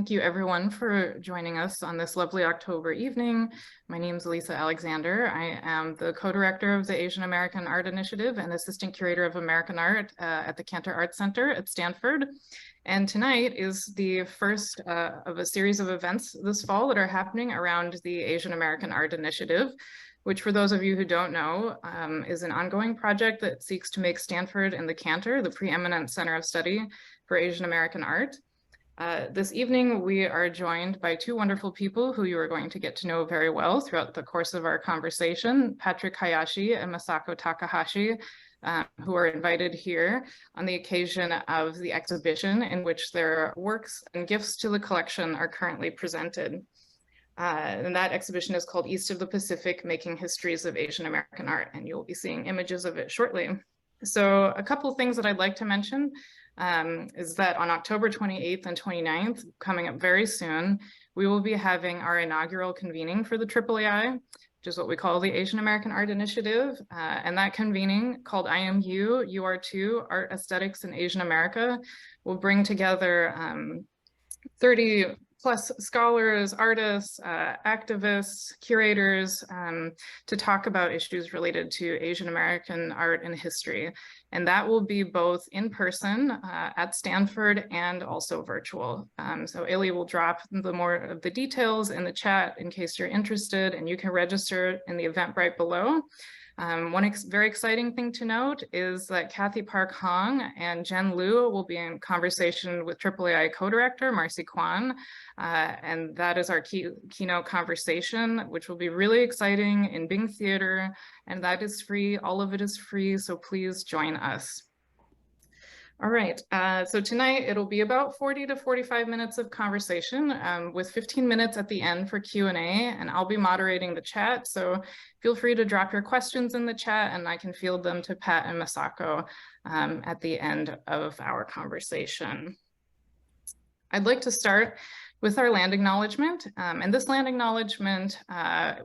Thank you everyone for joining us on this lovely October evening. My name is Aleesa Alexander. I am the co-director of the Asian American Art Initiative and assistant curator of American art at the Cantor Arts Center at Stanford. And tonight is the first of a series of events this fall that are happening around the Asian American Art Initiative, which for those of you who don't know, is an ongoing project that seeks to make Stanford and the Cantor the preeminent center of study for Asian American art. This evening, we are joined by two wonderful people who you are going to get to know very well throughout the course of our conversation, Patrick Hayashi and Masako Takahashi, who are invited here on the occasion of the exhibition in which their works and gifts to the collection are currently presented. And that exhibition is called East of the Pacific, Making Histories of Asian American Art, and you'll be seeing images of it shortly. So a couple of things that I'd like to mention is that on October 28th and 29th, coming up very soon, we will be having our inaugural convening for the AAAI, which is what we call the Asian American Art Initiative. And that convening, called IMU, UR2, Art Aesthetics in Asian America, will bring together 30 plus scholars, artists, activists, curators, to talk about issues related to Asian American art and history. And that will be both in person at Stanford and also virtual. So Illy will drop the more of the details in the chat in case you're interested, and you can register in the Eventbrite below. One very exciting thing to note is that Kathy Park Hong and Jen Liu will be in conversation with AAAI co-director Marcy Kwan, and that is our keynote conversation, which will be really exciting in Bing Theater, and that is free. All of it is free, so please join us. All right, so tonight it'll be about 40 to 45 minutes of conversation with 15 minutes at the end for Q&A, and I'll be moderating the chat. So feel free to drop your questions in the chat and I can field them to Pat and Masako at the end of our conversation. I'd like to start with our land acknowledgement. And this land acknowledgement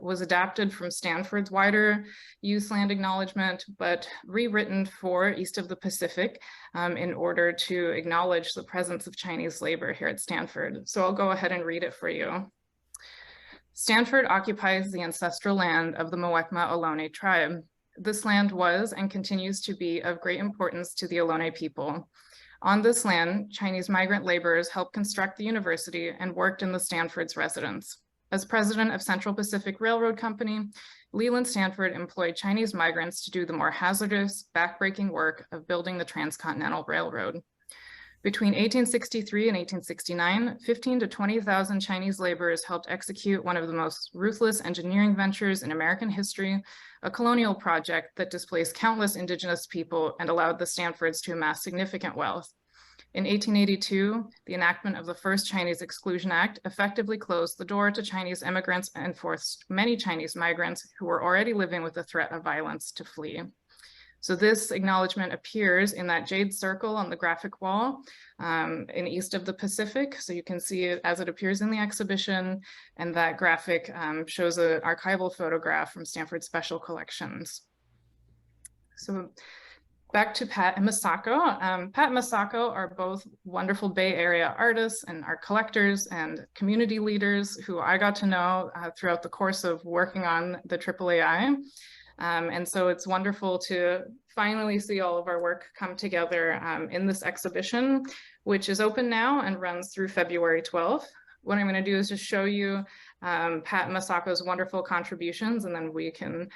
was adapted from Stanford's wider use land acknowledgement, but rewritten for East of the Pacific in order to acknowledge the presence of Chinese labor here at Stanford. So I'll go ahead and read it for you. Stanford occupies the ancestral land of the Muwekma Ohlone tribe. This land was and continues to be of great importance to the Ohlone people. On this land, Chinese migrant laborers helped construct the university and worked in the Stanford's residence. As president of Central Pacific Railroad Company, Leland Stanford employed Chinese migrants to do the more hazardous, backbreaking work of building the Transcontinental Railroad. Between 1863 and 1869, 15 to 20,000 Chinese laborers helped execute one of the most ruthless engineering ventures in American history, a colonial project that displaced countless indigenous people and allowed the Stanfords to amass significant wealth. In 1882, the enactment of the first Chinese Exclusion Act effectively closed the door to Chinese immigrants and forced many Chinese migrants who were already living with the threat of violence to flee. So this acknowledgement appears in that jade circle on the graphic wall in East of the Pacific. So you can see it as it appears in the exhibition, and that graphic shows an archival photograph from Stanford Special Collections. So back to Pat and Masako. Pat and Masako are both wonderful Bay Area artists and art collectors and community leaders who I got to know throughout the course of working on the AAAI. And so it's wonderful to finally see all of our work come together in this exhibition, which is open now and runs through February 12th. What I'm going to do is just show you Pat and Masako's wonderful contributions, and then we can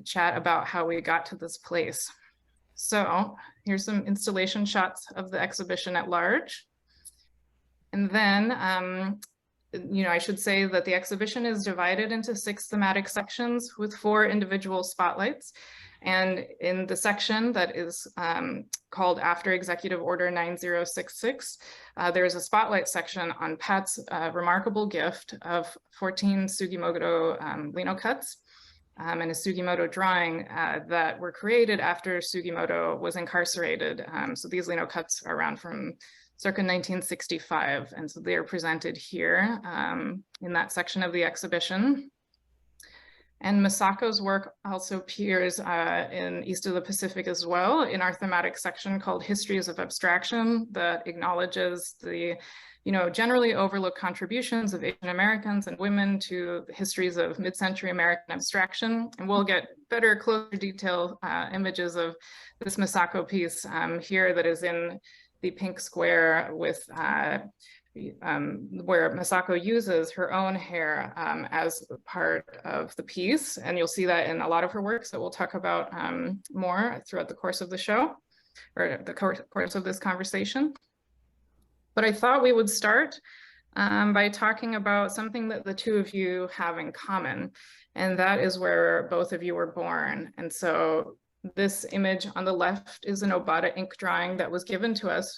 chat about how we got to this place. So here's some installation shots of the exhibition at large. And then I should say that the exhibition is divided into 6 thematic sections with 4 individual spotlights. And in the section that is called After Executive Order 9066, there is a spotlight section on Pat's remarkable gift of 14 Sugimoto lino cuts and a Sugimoto drawing that were created after Sugimoto was incarcerated. So these lino cuts are around from circa 1965, and so they are presented here in that section of the exhibition. And Masako's work also appears in East of the Pacific as well, in our thematic section called Histories of Abstraction, that acknowledges the generally overlooked contributions of Asian Americans and women to the histories of mid-century American abstraction. And we'll get better, closer detail images of this Masako piece here that is in the pink square with where Masako uses her own hair as part of the piece. And you'll see that in a lot of her works that we'll talk about more throughout the course of the show, or the course of this conversation. But I thought we would start by talking about something that the two of you have in common, and that is where both of you were born. And so this image on the left is an Obata ink drawing that was given to us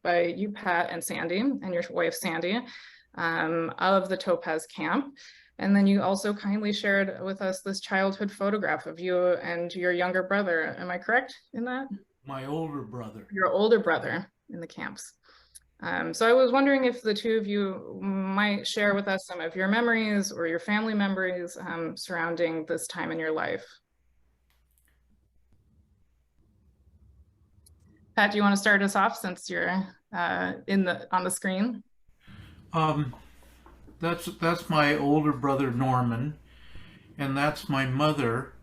by you, Pat, and Sandy, and your wife, Sandy, of the Topaz camp. And then you also kindly shared with us this childhood photograph of you and your younger brother. Am I correct in that? My older brother. Your older brother in the camps. So I was wondering if the two of you might share with us some of your memories or your family memories surrounding this time in your life. Pat, do you want to start us off since you're on the screen? That's my older brother Norman, and that's my mother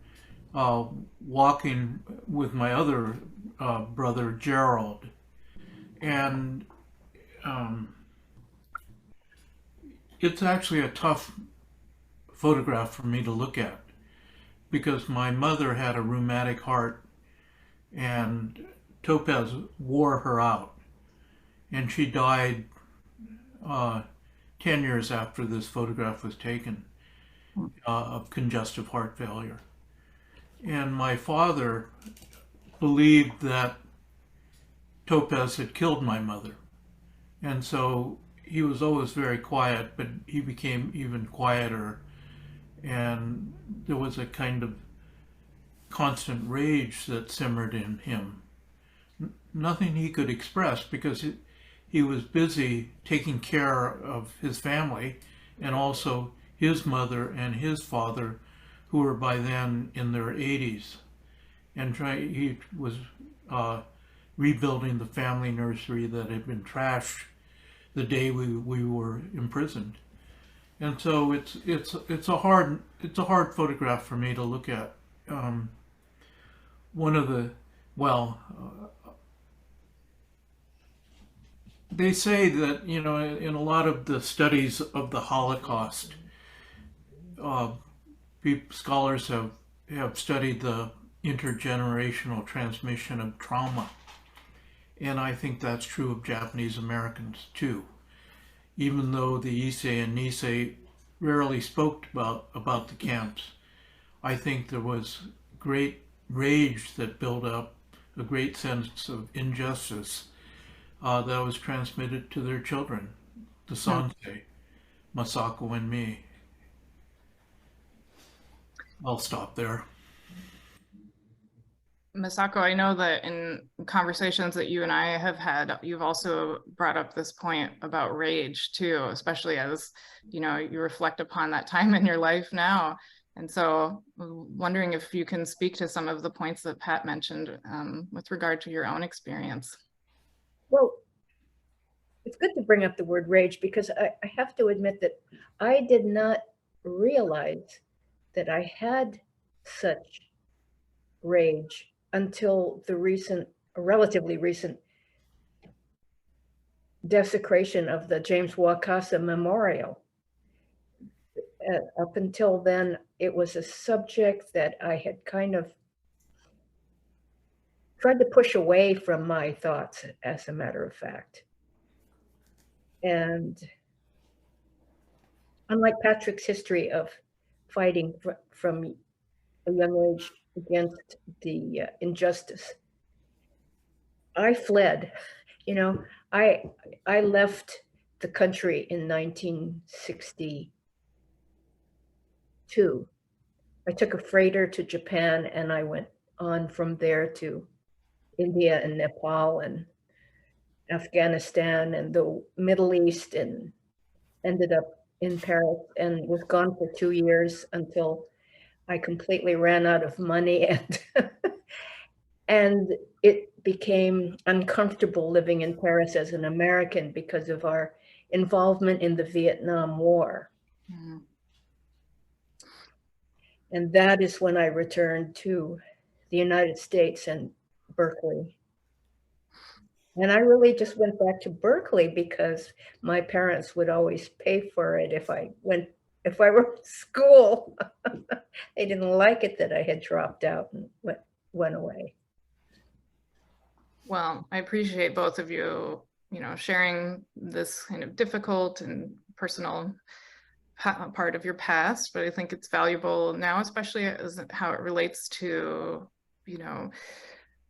walking with my other brother Gerald. And it's actually a tough photograph for me to look at because my mother had a rheumatic heart and Topaz wore her out, and she died 10 years after this photograph was taken of congestive heart failure. And my father believed that Topaz had killed my mother. And so he was always very quiet, but he became even quieter. And there was a kind of constant rage that simmered in him. Nothing he could express because he was busy taking care of his family and also his mother and his father, who were by then in their 80s. And he was rebuilding the family nursery that had been trashed the day we were imprisoned. And so it's a hard photograph for me to look at. They say that, in a lot of the studies of the Holocaust, scholars have studied the intergenerational transmission of trauma. And I think that's true of Japanese Americans too. Even though the Issei and Nisei rarely spoke about the camps, I think there was great rage that built up, a great sense of injustice that was transmitted to their children, the Sansei, Masako and me. I'll stop there. Masako, I know that in conversations that you and I have had, you've also brought up this point about rage too, especially as, you reflect upon that time in your life now. And so wondering if you can speak to some of the points that Pat mentioned with regard to your own experience. Well, it's good to bring up the word rage because I have to admit that I did not realize that I had such rage until the relatively recent desecration of the James Wakasa Memorial. Up until then, it was a subject that I had kind of tried to push away from my thoughts, as a matter of fact. And unlike Patrick's history of fighting from a young age against the injustice, I fled. I left the country in 1962. I took a freighter to Japan and I went on from there to India and Nepal and Afghanistan and the Middle East, and ended up in Paris and was gone for 2 years until I completely ran out of money, and it became uncomfortable living in Paris as an American because of our involvement in the Vietnam War. Mm. And that is when I returned to the United States and Berkeley. And I really just went back to Berkeley because my parents would always pay for it if I were in school. They didn't like it that I had dropped out and went away. Well, I appreciate both of you, sharing this kind of difficult and personal part of your past, but I think it's valuable now, especially as how it relates to,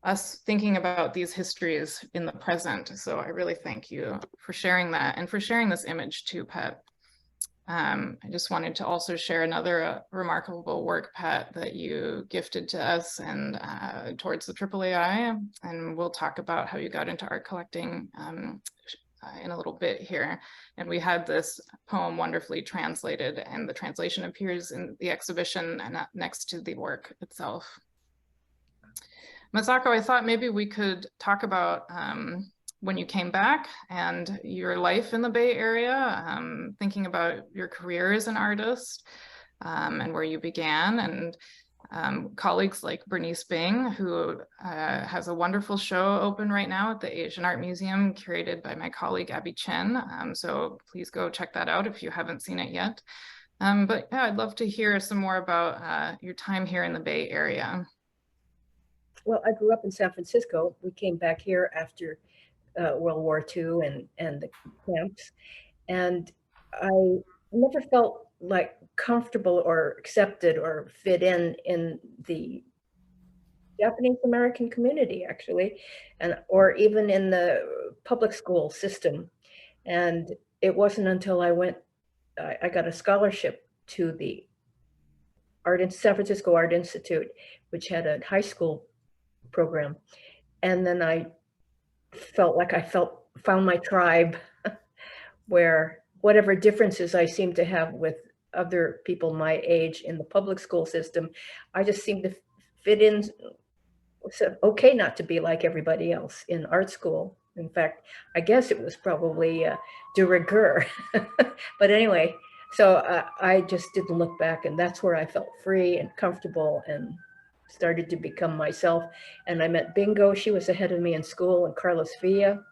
us thinking about these histories in the present. So I really thank you for sharing that and for sharing this image too, Pat. I just wanted to also share another remarkable work, Pat, that you gifted to us and towards the AAAI, and we'll talk about how you got into art collecting in a little bit here. And we had this poem wonderfully translated, and the translation appears in the exhibition and next to the work itself. Masako, I thought maybe we could talk about when you came back and your life in the Bay Area, thinking about your career as an artist and where you began, and colleagues like Bernice Bing, who has a wonderful show open right now at the Asian Art Museum, curated by my colleague Abby Chen. So please go check that out if you haven't seen it yet. But yeah, I'd love to hear some more about your time here in the Bay Area. Well, I grew up in San Francisco. We came back here after World War II and the camps. And I never felt like comfortable or accepted or fit in the Japanese American community, actually, or even in the public school system. And it wasn't until I got a scholarship to the San Francisco Art Institute, which had a high school program. And then I felt like I found my tribe where whatever differences I seemed to have with other people my age in the public school system, I just seemed to fit in. It's okay not to be like everybody else in art school. In fact, I guess it was probably de rigueur. But anyway, so I just didn't look back, and that's where I felt free and comfortable and started to become myself. And I met Bingo. She was ahead of me in school, and Carlos Villa.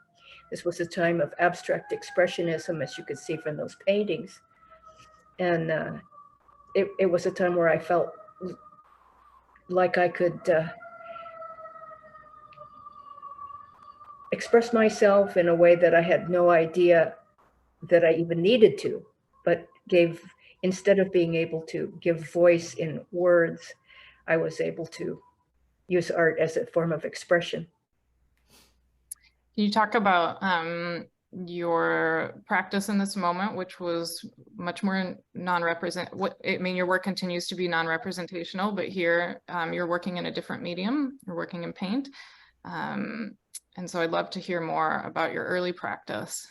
This was a time of abstract expressionism, as you could see from those paintings. And it was a time where I felt like I could express myself in a way that I had no idea that I even needed to, but instead of being able to give voice in words, I was able to use art as a form of expression. Can you talk about your practice in this moment, which was much more your work continues to be non-representational, but here you're working in a different medium, you're working in paint. And so I'd love to hear more about your early practice.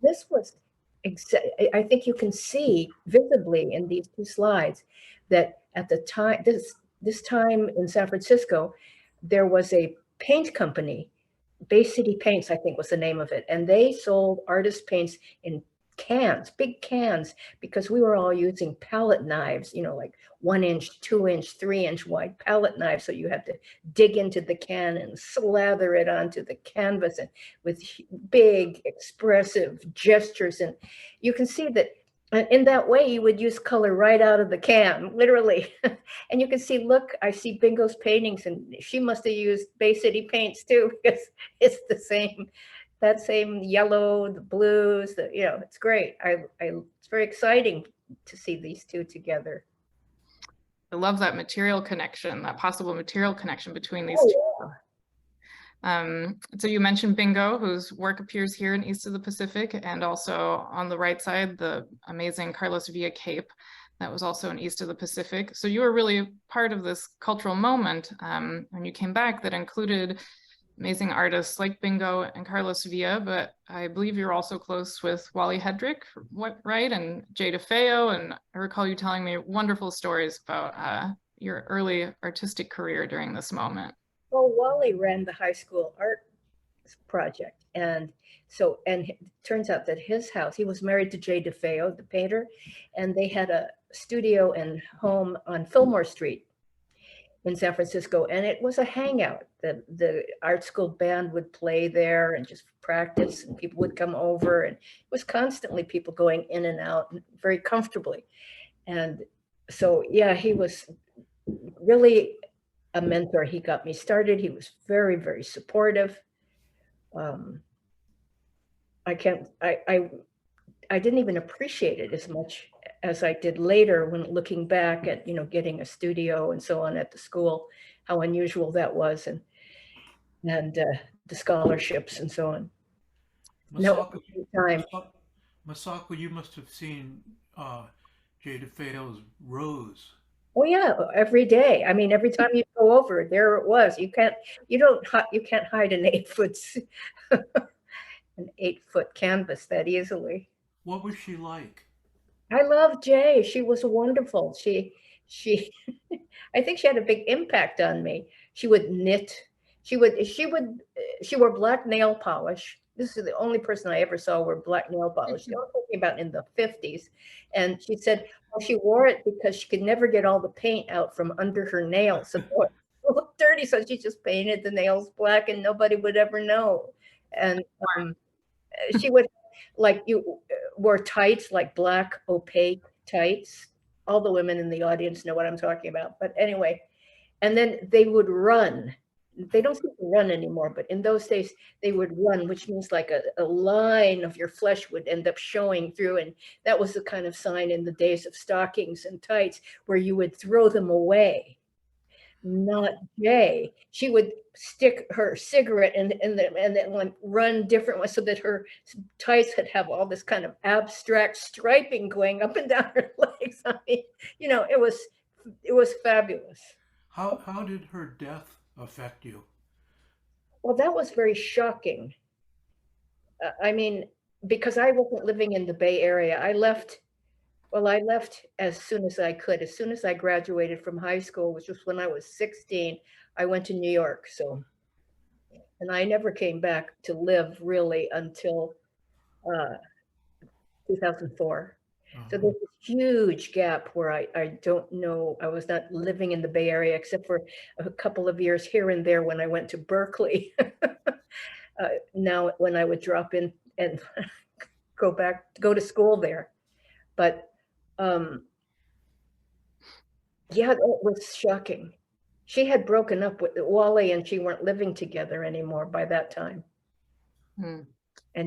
This was, I think you can see visibly in these two slides that at the time, this time in San Francisco, there was a paint company, Bay City Paints, I think was the name of it. And they sold artist paints in cans, big cans, because we were all using palette knives, like 1 inch, 2 inch, 3 inch wide palette knives. So you had to dig into the can and slather it onto the canvas, and with big expressive gestures. And you can see that in that way, you would use color right out of the can, literally. And you can see, look, I see Bingo's paintings, and she must have used Bay City Paints too, because it's the same, that same yellow, the blues, it's great. It's very exciting to see these two together. I love that material connection, that possible material connection between these two. Yeah. So you mentioned Bingo, whose work appears here in East of the Pacific, and also on the right side, the amazing Carlos Villa cape that was also in East of the Pacific. So you were really part of this cultural moment when you came back that included amazing artists like Bingo and Carlos Villa, but I believe you're also close with Wally Hedrick, right? And Jay DeFeo, and I recall you telling me wonderful stories about your early artistic career during this moment. Well, Wally ran the high school art project. And it turns out that his house, he was married to Jay DeFeo, the painter, and they had a studio and home on Fillmore Street in San Francisco. And it was a hangout. The art school band would play there and just practice, and people would come over. And it was constantly people going in and out very comfortably. And so, yeah, he was really a mentor. He got me started. He was very, very supportive. I didn't even appreciate it as much as I did later when looking back at, getting a studio and so on at the school, how unusual that was, and the scholarships and so on. Masako, Masako, you must have seen Jay DeFeo's Rose. Oh yeah, every day. I mean, every time you go over, there it was. You can't hide an 8-foot an 8-foot canvas that easily. What was she like? I love Jay. She was wonderful. She I think she had a big impact on me. She would knit. She wore black nail polish. This is the only person I ever saw wear black nail polish. I'm talking about in the 50s. And she said, well, she wore it because she could never get all the paint out from under her nails. So it looked dirty, so she just painted the nails black and nobody would ever know. And she would, wore tights, like black opaque tights. All the women in the audience know what I'm talking about. But anyway, and then they would run. They don't seem to run anymore, but in those days they would run, which means like a line of your flesh would end up showing through. And that was the kind of sign in the days of stockings and tights where you would throw them away. Not Jay. She would stick her cigarette and then run different ways so that her tights would have all this kind of abstract striping going up and down her legs. I mean, it was fabulous. How did her death affect you? Well, that was very shocking. I mean, because I wasn't living in the Bay Area. I left as soon as I could. As soon as I graduated from high school, which was when I was 16, I went to New York. And I never came back to live really until 2004. So there's a huge gap where I don't know, I was not living in the Bay Area except for a couple of years here and there when I went to Berkeley. Now when I would drop in and go to school there. But yeah, it was shocking. She had broken up with Wally and she weren't living together anymore by that time. And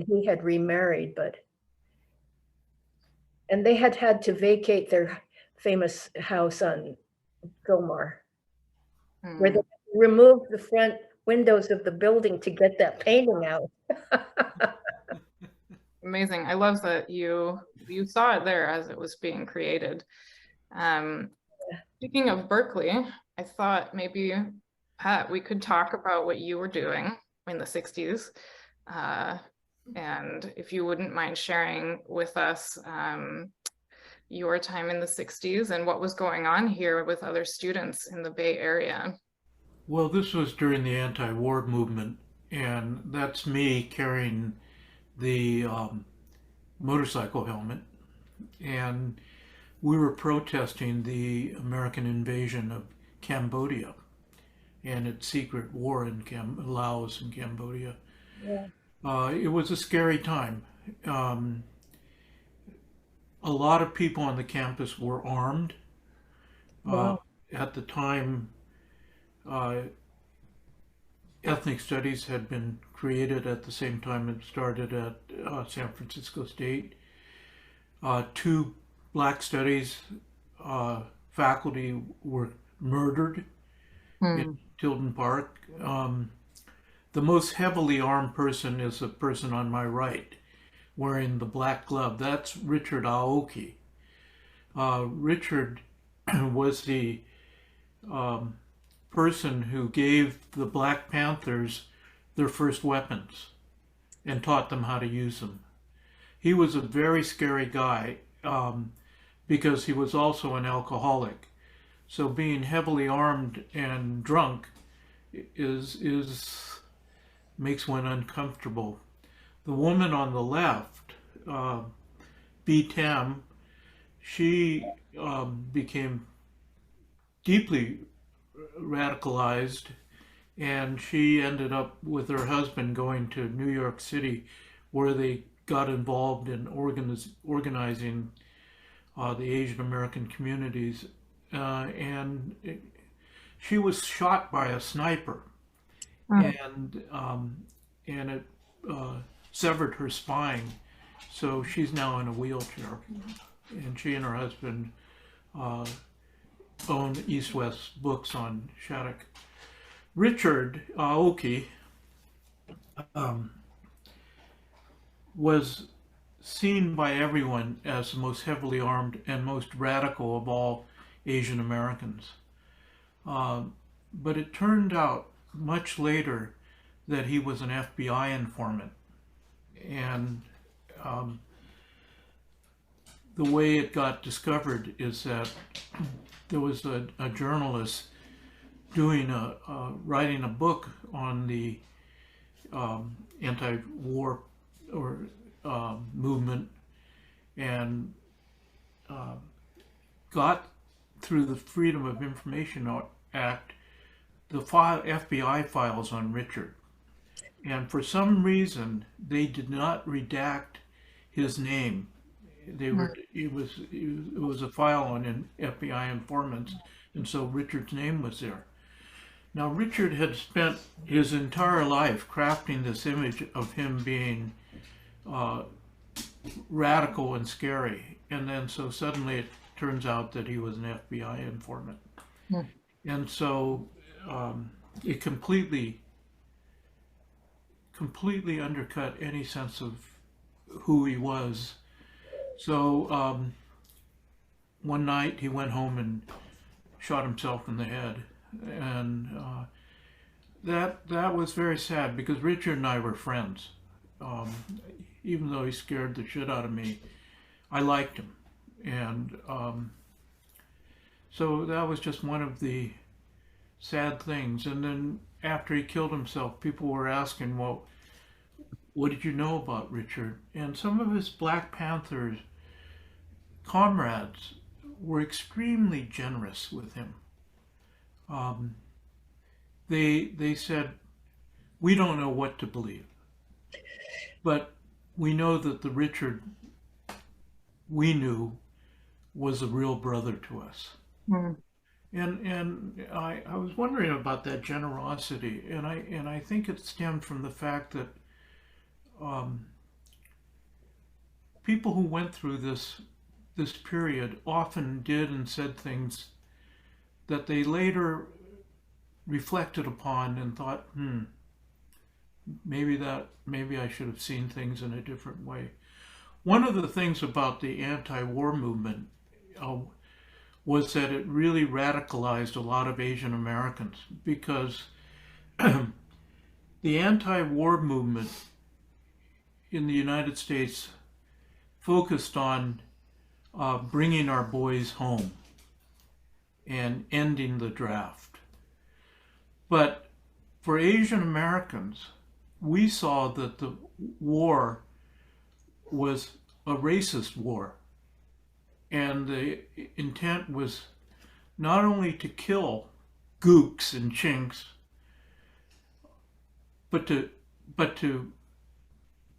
he had remarried, and they had to vacate their famous house on Fillmore, where they removed the front windows of the building to get that painting out. Amazing. I love that you saw it there as it was being created. Speaking of Berkeley, I thought maybe, Pat, we could talk about what you were doing in the 60s. And if you wouldn't mind sharing with us your time in the 60s and what was going on here with other students in the Bay Area. Well, this was during the anti-war movement, and that's me carrying the motorcycle helmet. And we were protesting the American invasion of Cambodia and its secret war in Laos and Cambodia. Yeah. It was a scary time. A lot of people on the campus were armed. Wow. At the time, ethnic studies had been created at the same time it started at San Francisco State. 2 black studies faculty were murdered in Tilden Park. The most heavily armed person is the person on my right, wearing the black glove. That's Richard Aoki. Richard was the person who gave the Black Panthers their first weapons and taught them how to use them. He was a very scary guy because he was also an alcoholic. So being heavily armed and drunk makes one uncomfortable. The woman on the left, B. Tam, she became deeply radicalized, and she ended up with her husband going to New York City, where they got involved in organizing the Asian American communities. She was shot by a sniper, and it severed her spine. So she's now in a wheelchair, and she and her husband own East-West Books on Shattuck. Richard Aoki was seen by everyone as the most heavily armed and most radical of all Asian Americans. But it turned out much later that he was an FBI informant. And the way it got discovered is that there was a journalist writing a book on the anti-war movement, and got through the Freedom of Information Act the FBI files on Richard. And for some reason, they did not redact his name. It was a file on FBI informants, and so Richard's name was there. Now, Richard had spent his entire life crafting this image of him being radical and scary, and then so suddenly it turns out that he was an FBI informant. And so it completely undercut any sense of who he was. So one night he went home and shot himself in the head, and that was very sad, because Richard and I were friends. Even though he scared the shit out of me, I liked him. And so that was just one of the sad things. And then after he killed himself, people were asking, well, what did you know about Richard? And some of his Black Panthers comrades were extremely generous with him. They said, we don't know what to believe, but we know that the Richard we knew was a real brother to us. And I was wondering about that generosity, and I think it stemmed from the fact that people who went through this period often did and said things that they later reflected upon and thought, maybe I should have seen things in a different way. One of the things about the anti-war movement was that it really radicalized a lot of Asian Americans, because the anti-war movement in the United States focused on bringing our boys home and ending the draft. But for Asian Americans, we saw that the war was a racist war, and the intent was not only to kill gooks and chinks, but to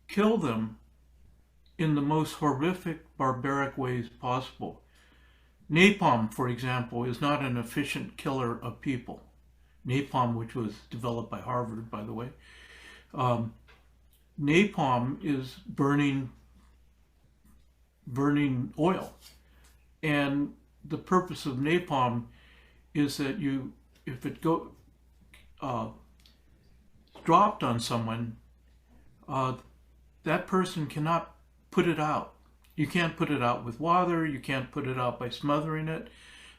kill them in the most horrific, barbaric ways possible. Napalm, for example, is not an efficient killer of people. Napalm, which was developed by Harvard, by the way, napalm is burning oil, and the purpose of napalm is that if it dropped on someone, that person cannot put it out. You can't put it out with water, you can't put it out by smothering it,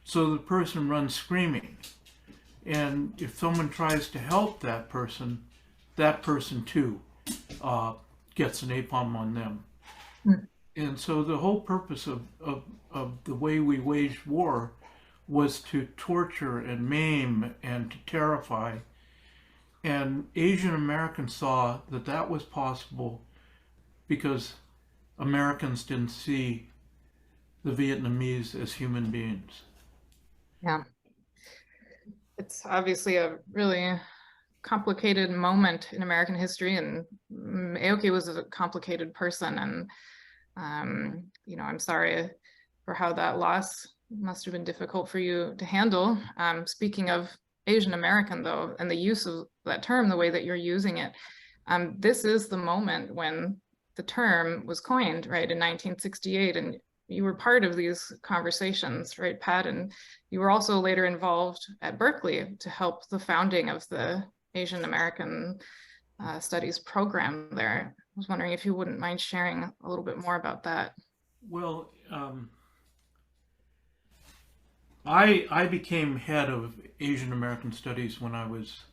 so the person runs screaming. And if someone tries to help that person, that person too gets a napalm on them. Mm. And so the whole purpose of the way we waged war was to torture and maim and to terrify. And Asian Americans saw that that was possible because Americans didn't see the Vietnamese as human beings. Yeah. It's obviously a really complicated moment in American history, and Aoki was a complicated person, and you know, I'm sorry for how that loss must have been difficult for you to handle. Speaking of Asian American though, and the use of that term, the way that you're using it, this is the moment when the term was coined, right, in 1968, and you were part of these conversations, right, Pat? And you were also later involved at Berkeley to help the founding of the Asian American Studies program there. I was wondering if you wouldn't mind sharing a little bit more about that. Well, I became head of Asian American Studies when I was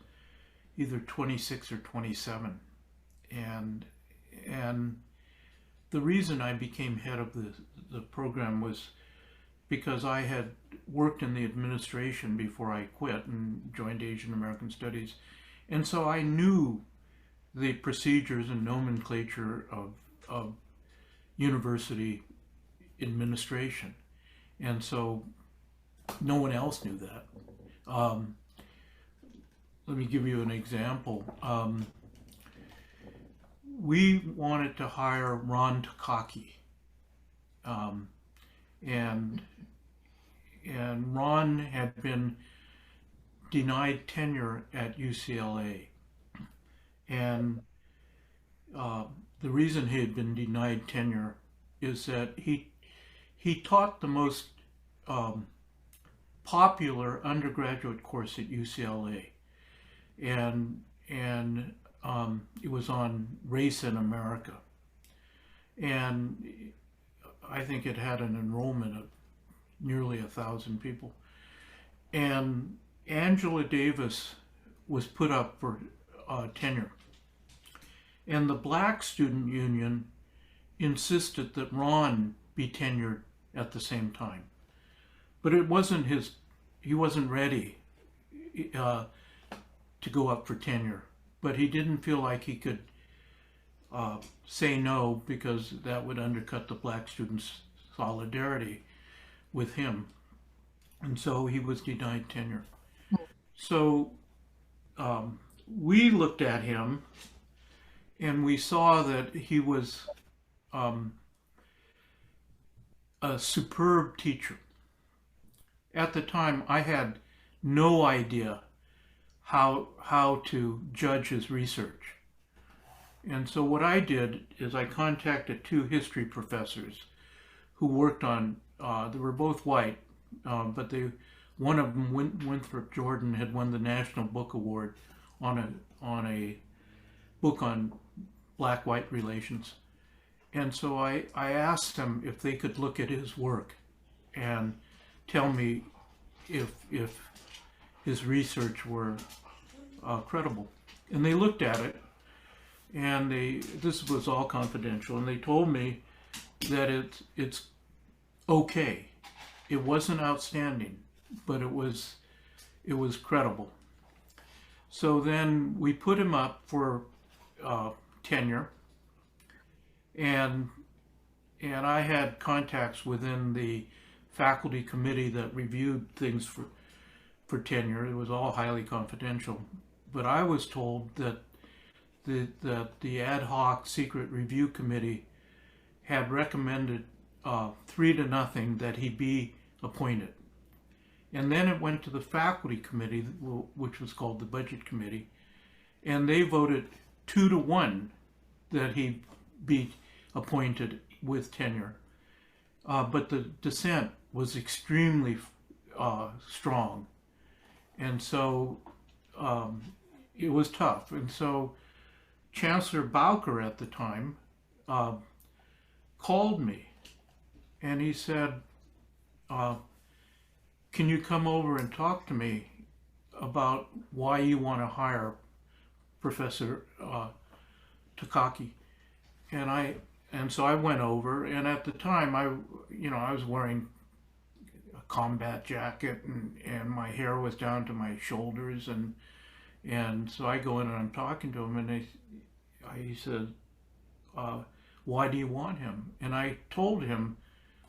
either 26 or 27, and the reason I became head of the program was because I had worked in the administration before I quit and joined Asian American Studies, and so I knew the procedures and nomenclature of university administration, and so no one else knew that. Let me give you an example. We wanted to hire Ron Takahashi, and Ron had been denied tenure at UCLA, and the reason he had been denied tenure is that he taught the most popular undergraduate course at UCLA, and it was on race in America, and I think it had an enrollment of nearly 1,000 people. And Angela Davis was put up for tenure, and the Black Student Union insisted that Ron be tenured at the same time, but it wasn't he wasn't ready to go up for tenure, but he didn't feel like he could say no, because that would undercut the Black students' solidarity with him, and so he was denied tenure. So we looked at him and we saw that he was a superb teacher. At the time, I had no idea how to judge his research. And so what I did is I contacted two history professors who worked on, they were both white, but one of them, Winthrop Jordan, had won the National Book Award on a book on Black-white relations. And so I asked them if they could look at his work and tell me if his research were credible. And they looked at it, and this was all confidential, and they told me that it's okay. It wasn't outstanding, but it was credible. So then we put him up for tenure, and I had contacts within the faculty committee that reviewed things for tenure. It was all highly confidential, but I was told that the ad hoc secret review committee had recommended 3-0 that he be appointed. And then it went to the faculty committee, which was called the budget committee, and they voted 2-1 that he be appointed with tenure. But the dissent was extremely strong, and so it was tough. And so Chancellor Bowker at the time called me, and he said, can you come over and talk to me about why you want to hire Professor Takahashi, and so I went over, and at the time I was wearing a combat jacket, and my hair was down to my shoulders, and so I go in and I'm talking to him, and he said, why do you want him? And I told him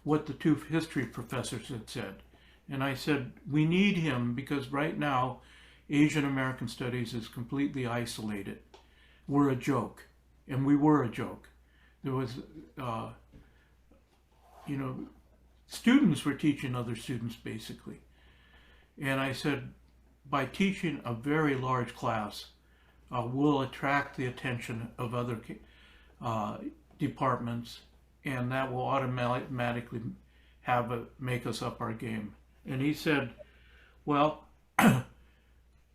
what the two history professors had said. And I said, we need him because right now Asian American Studies is completely isolated. We're a joke, and we were a joke. There was, students were teaching other students basically. And I said, by teaching a very large class, we'll attract the attention of other departments, and that will automatically make us up our game. And he said, well,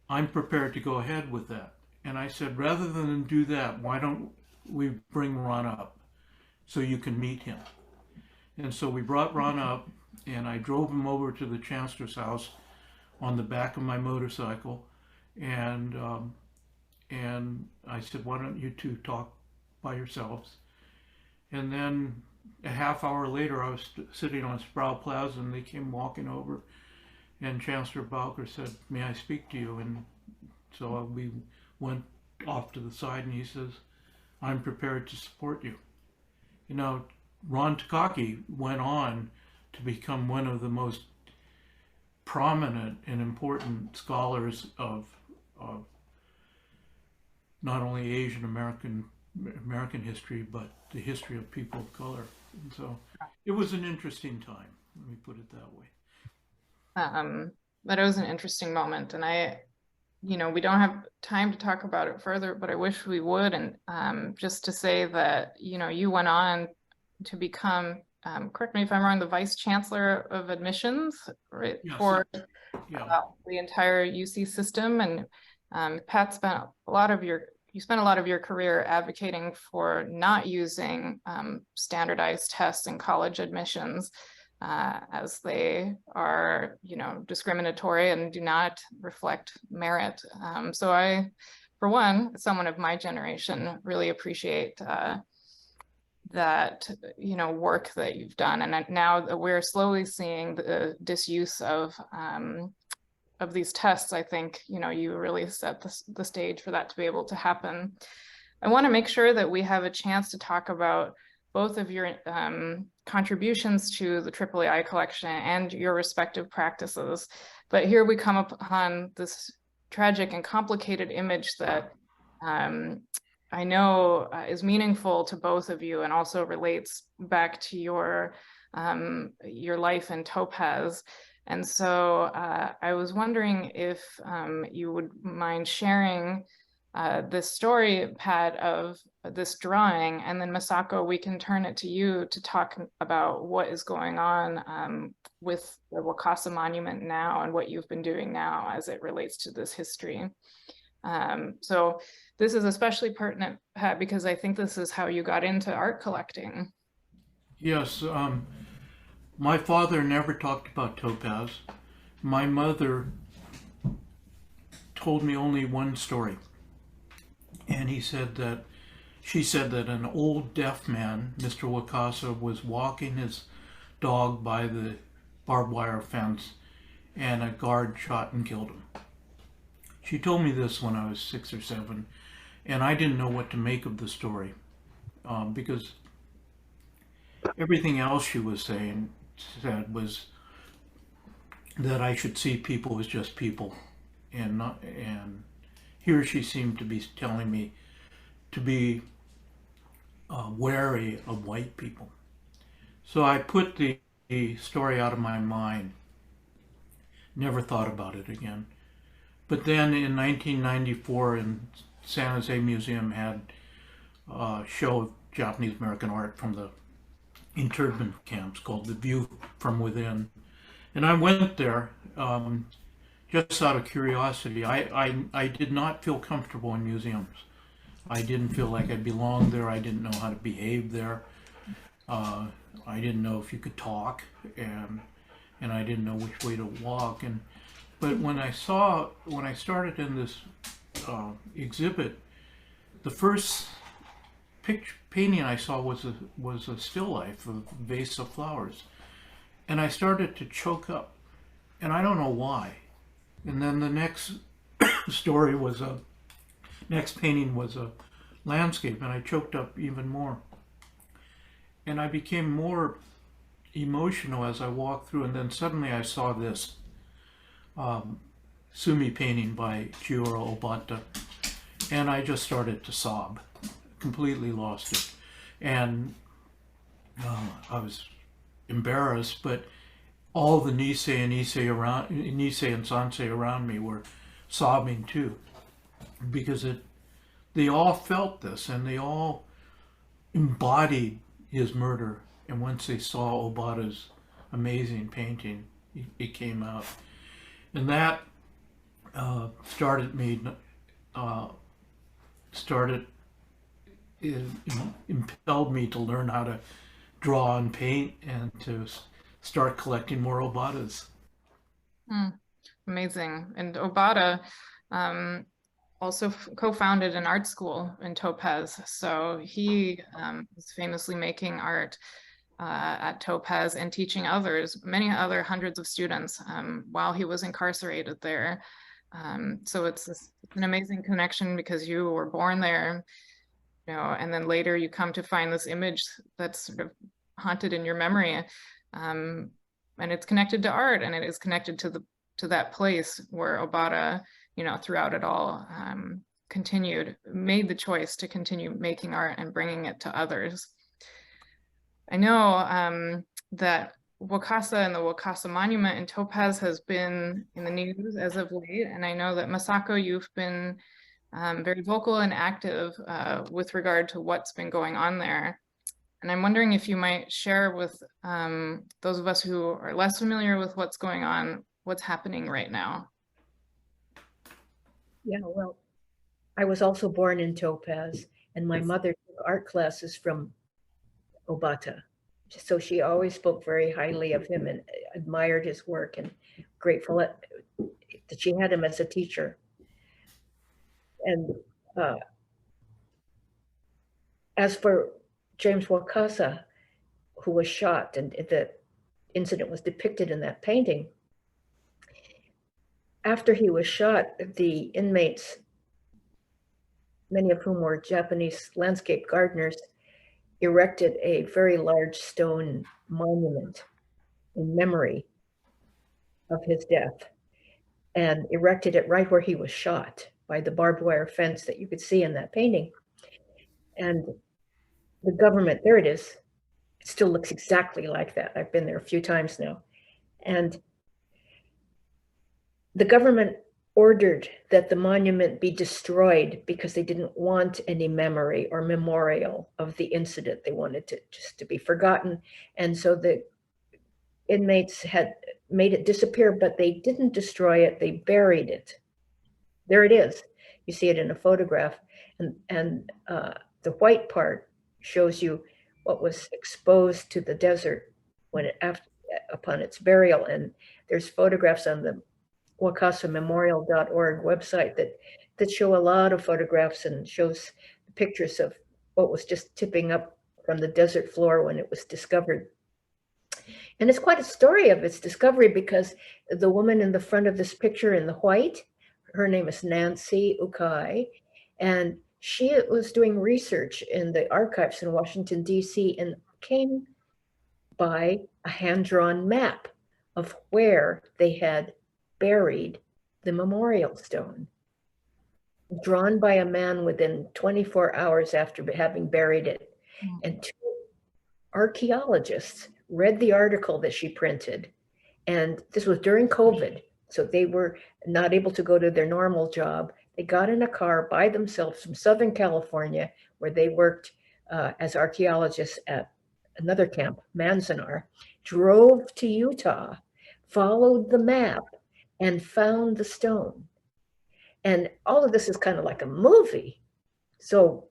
I'm prepared to go ahead with that. And I said, rather than do that, why don't we bring Ron up so you can meet him? And so we brought Ron up, and I drove him over to the chancellor's house on the back of my motorcycle, and I said, why don't you two talk by yourselves? And then a half hour later, I was sitting on Sproul Plaza, and they came walking over, and Chancellor Bowker said, may I speak to you? And so we went off to the side, and he says, I'm prepared to support you. You know, Ron Takahashi went on to become one of the most prominent and important scholars of not only Asian American history, but the history of people of color. And so it was an interesting time, let me put it that way. But it was an interesting moment, and we don't have time to talk about it further, but I wish we would. And just to say that, you went on to become, correct me if I'm wrong, the Vice Chancellor of Admissions, right? Yes. For Yeah. the entire UC system. And Pat spent a lot of your career advocating for not using standardized tests in college admissions, as they are, discriminatory and do not reflect merit. So I, for one, someone of my generation, really appreciate that, work that you've done. And now that we're slowly seeing the disuse of these tests, I think, you really set the stage for that to be able to happen. I want to make sure that we have a chance to talk about both of your contributions to the AAAI collection and your respective practices. But here we come upon this tragic and complicated image that I know is meaningful to both of you and also relates back to your life in Topaz. And so I was wondering if you would mind sharing this story, Pat, of this drawing, and then Masako, we can turn it to you to talk about what is going on with the Wakasa Monument now and what you've been doing now as it relates to this history. So this is especially pertinent, Pat, because I think this is how you got into art collecting. Yes, my father never talked about Topaz. My mother told me only one story. And she said that an old deaf man, Mr. Wakasa, was walking his dog by the barbed wire fence, and a guard shot and killed him. She told me this when I was 6 or 7, and I didn't know what to make of the story, because everything else she was said was that I should see people as just people, and here she seemed to be telling me to be wary of white people. So I put the story out of my mind, never thought about it again. But then in 1994, in San Jose Museum had a show of Japanese American art from the internment camps called The View from Within. And I went there just out of curiosity. I did not feel comfortable in museums. I didn't feel like I belonged there. I didn't know how to behave there. I didn't know if you could talk, and I didn't know which way to walk. But when I started in this exhibit, the first painting I saw was a still life of a vase of flowers, and I started to choke up, and I don't know why. And then the next next painting was a landscape, and I choked up even more. And I became more emotional as I walked through, and then suddenly I saw this Sumi painting by Chiyoda Obata, and I just started to sob, completely lost it. And I was embarrassed, but all the Nisei and Sansei around me were sobbing too, because they all felt this, and they all embodied his murder. And once they saw Obata's amazing painting, it came out, and that impelled me to learn how to draw and paint, and to start collecting more Obatas. Amazing. And Obata also co-founded an art school in Topaz. So he was famously making art at Topaz and teaching others, many other hundreds of students while he was incarcerated there. So it's an amazing connection, because you were born there, and then later you come to find this image that's sort of haunted in your memory. And it's connected to art, and it is connected to that place where Obata, throughout it all, made the choice to continue making art and bringing it to others. I know that Wakasa and the Wakasa Monument in Topaz has been in the news as of late, and I know that Masako, you've been very vocal and active with regard to what's been going on there. And I'm wondering if you might share with those of us who are less familiar with what's going on, what's happening right now. Yeah, well, I was also born in Topaz, and my mother took art classes from Obata. So she always spoke very highly of him and admired his work, and grateful that she had him as a teacher. And as for James Wakasa, who was shot, and the incident was depicted in that painting, after he was shot, the inmates, many of whom were Japanese landscape gardeners, erected a very large stone monument in memory of his death, and erected it right where he was shot, by the barbed wire fence that you could see in that painting. And the government, there it is, it still looks exactly like that. I've been there a few times now. And the government ordered that the monument be destroyed because they didn't want any memory or memorial of the incident. They wanted it just to be forgotten. And so the inmates had made it disappear, but they didn't destroy it, they buried it. There it is. You see it in a photograph. And the white part shows you what was exposed to the desert upon its burial. And there's photographs on the wakasamemorial.org website that show a lot of photographs and shows pictures of what was just tipping up from the desert floor when it was discovered. And it's quite a story of its discovery, because the woman in the front of this picture in the white, her name is Nancy Ukai, and she was doing research in the archives in Washington, D.C., and came by a hand-drawn map of where they had buried the memorial stone, drawn by a man within 24 hours after having buried it. And two archaeologists read the article that she printed, and this was during COVID, so they were not able to go to their normal job. They got in a car by themselves from Southern California, where they worked as archaeologists at another camp, Manzanar, drove to Utah, followed the map, and found the stone. And all of this is kind of like a movie. So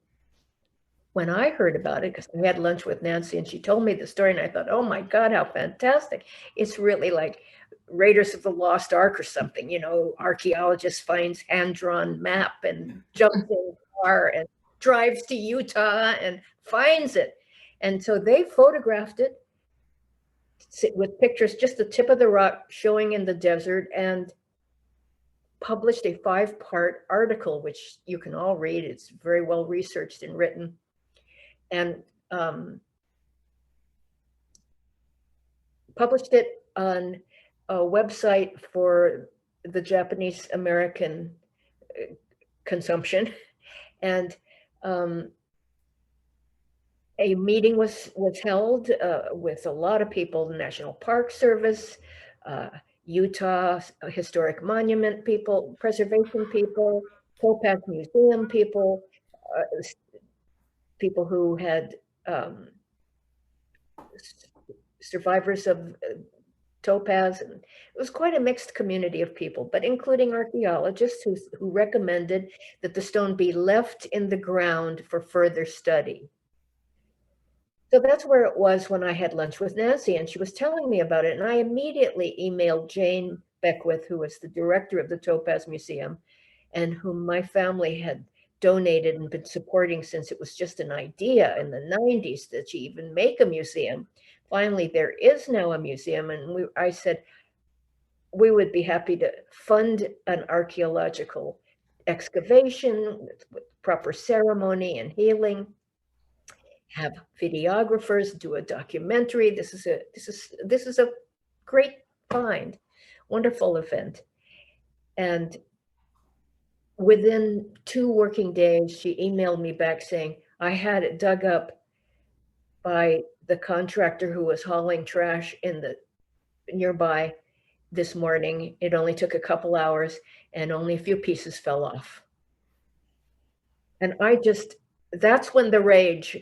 when I heard about it, because I had lunch with Nancy and she told me the story, and I thought, oh my God, how fantastic. It's really like Raiders of the Lost Ark or something, archaeologist finds hand-drawn map and jumps in the car and drives to Utah and finds it. And so they photographed it with pictures, just the tip of the rock showing in the desert, and published a 5-part article, which you can all read. It's very well researched and written. And published it on a website for the Japanese American consumption. And a meeting was held with a lot of people, the National Park Service, Utah Historic Monument people, preservation people, Topaz Museum people, people who had survivors of Topaz. And it was quite a mixed community of people, but including archaeologists who recommended that the stone be left in the ground for further study. So that's where it was when I had lunch with Nancy, and she was telling me about it. And I immediately emailed Jane Beckwith, who was the director of the Topaz Museum, and whom my family had donated and been supporting since it was just an idea in the 90s that she even make a museum. Finally, there is now a museum, and I said we would be happy to fund an archaeological excavation with proper ceremony and healing, have videographers do a documentary. This is a great find, wonderful event. And within 2 working days, she emailed me back saying, I had it dug up by the contractor who was hauling trash in the nearby this morning. It only took a couple hours and only a few pieces fell off. And that's when the rage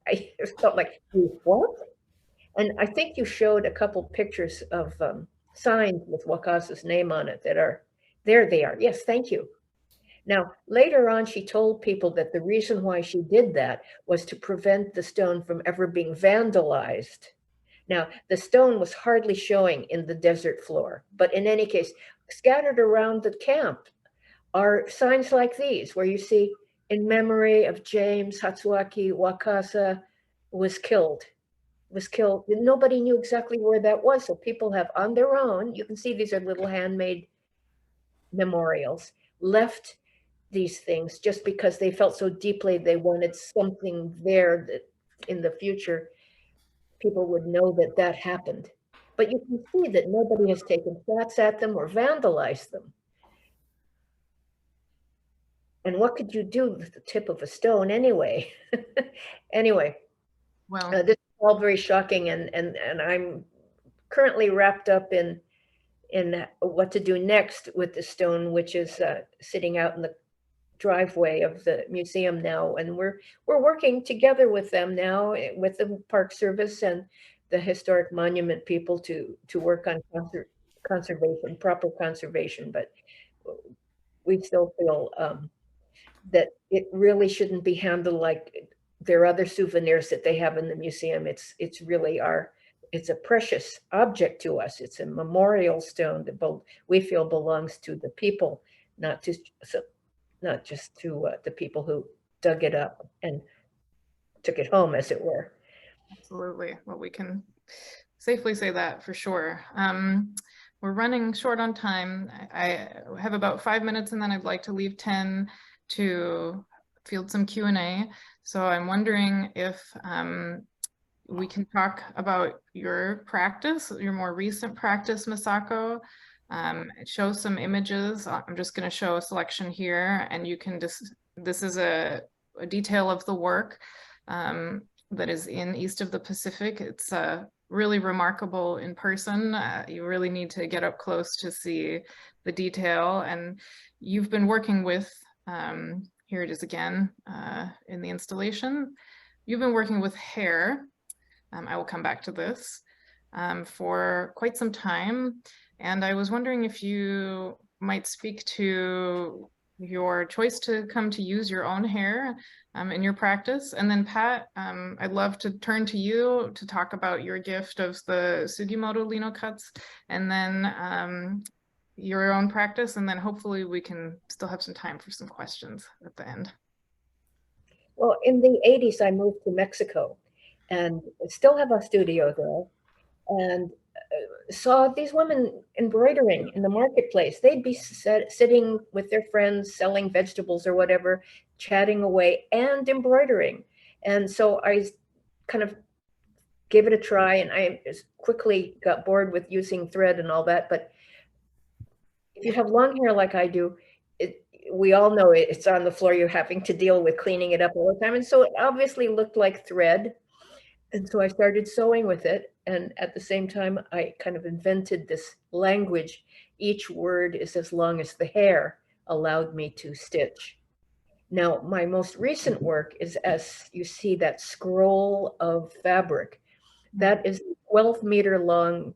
I felt like, what? And I think you showed a couple pictures of signs with Wakasa's name on it that are, there they are. Yes, thank you. Now, later on, she told people that the reason why she did that was to prevent the stone from ever being vandalized. Now, the stone was hardly showing in the desert floor, but in any case, scattered around the camp are signs like these, where you see, in memory of James Hatsuaki, Wakasa was killed. Nobody knew exactly where that was, so people have on their own, you can see these are little handmade memorials, left these things just because they felt so deeply they wanted something there that in the future people would know that that happened. But you can see that nobody has taken shots at them or vandalized them. And what could you do with the tip of a stone anyway? Anyway, Well, this is all very shocking, and I'm currently wrapped up in what to do next with the stone, which is sitting out in the driveway of the museum now, and we're working together with them now, with the Park Service and the Historic Monument people to work on conservation, proper conservation. But we still feel that it really shouldn't be handled like their other souvenirs that they have in the museum. It's really it's a precious object to us. It's a memorial stone that we feel belongs to the people, not just to the people who dug it up and took it home, as it were. absolutely. Well, we can safely say that for sure. We're running short on time. I have about 5 minutes, and then I'd like to leave 10 to field some Q&A. So I'm wondering if we can talk about your practice, your more recent practice, Masako. It shows some images. I'm just going to show a selection here, and you can just, this is a detail of the work that is in East of the Pacific. It's really remarkable in person. You really need to get up close to see the detail. And you've been working with, here it is again in the installation. You've been working with hair. I will come back to this for quite some time. And I was wondering if you might speak to your choice to come to use your own hair in your practice. And then Pat, I'd love to turn to you to talk about your gift of the Sugimoto lino cuts, and then your own practice. And then hopefully we can still have some time for some questions at the end. Well, in the 80s, I moved to Mexico and still have a studio there. And saw these women embroidering in the marketplace. They'd be sitting with their friends, selling vegetables or whatever, chatting away and embroidering. And so I kind of gave it a try, and I quickly got bored with using thread and all that. But if you have long hair like I do, we all know it's on the floor. You're having to deal with cleaning it up all the time. And so it obviously looked like thread. And so I started sewing with it. And at the same time, I kind of invented this language. Each word is as long as the hair allowed me to stitch. Now, my most recent work is, as you see, that scroll of fabric. That is a 12-meter long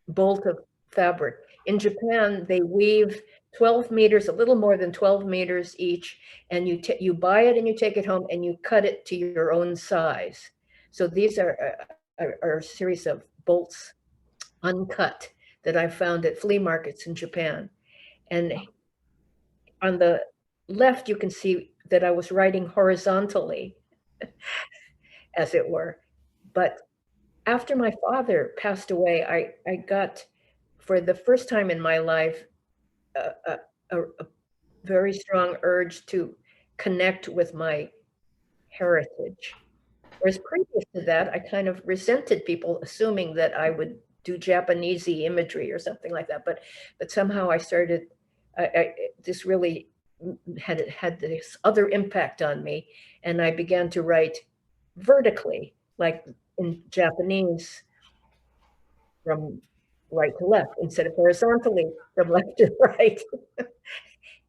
bolt of fabric. In Japan, they weave 12 meters, a little more than 12 meters each, and you buy it and you take it home and you cut it to your own size. So these are a series of bolts uncut that I found at flea markets in Japan. And on the left, you can see that I was writing horizontally, as it were. But after my father passed away, I got, for the first time in my life, a very strong urge to connect with my heritage. Whereas previous to that, I kind of resented people assuming that I would do Japanesey imagery or something like that. But somehow I started, this really had this other impact on me. And I began to write vertically, like in Japanese, from right to left, instead of horizontally from left to right.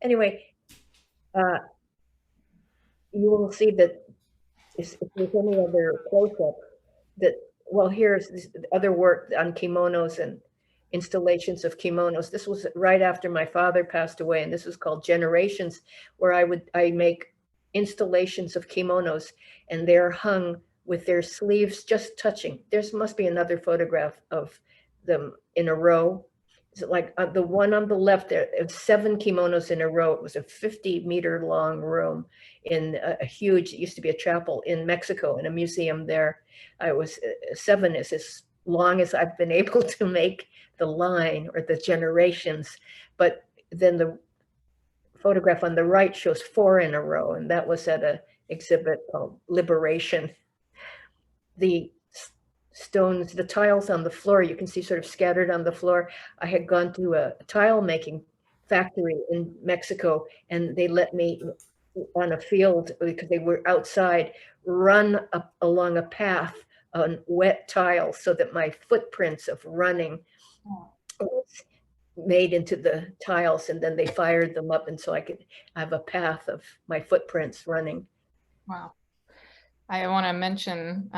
Anyway, you will see that if there's any other close-up, that, well, here's this other work on kimonos and installations of kimonos. This was right after my father passed away, and this was called Generations, where I make installations of kimonos, and they're hung with their sleeves just touching. There must be another photograph of them in a row. So like the one on the left there, 7 kimonos in a row. It was a 50-meter long room in a huge, it used to be a chapel in Mexico, in a museum there. I was 7 is as long as I've been able to make the line or the generations. But then the photograph on the right shows 4 in a row, and that was at an exhibit called Liberation. The stones, the tiles on the floor, you can see sort of scattered on the floor. I had gone to a tile making factory in Mexico, and they let me on a field, because they were outside, run up along a path on wet tiles so that my footprints of running was made into the tiles, and then they fired them up, and so I could have a path of my footprints running. Wow. I want to mention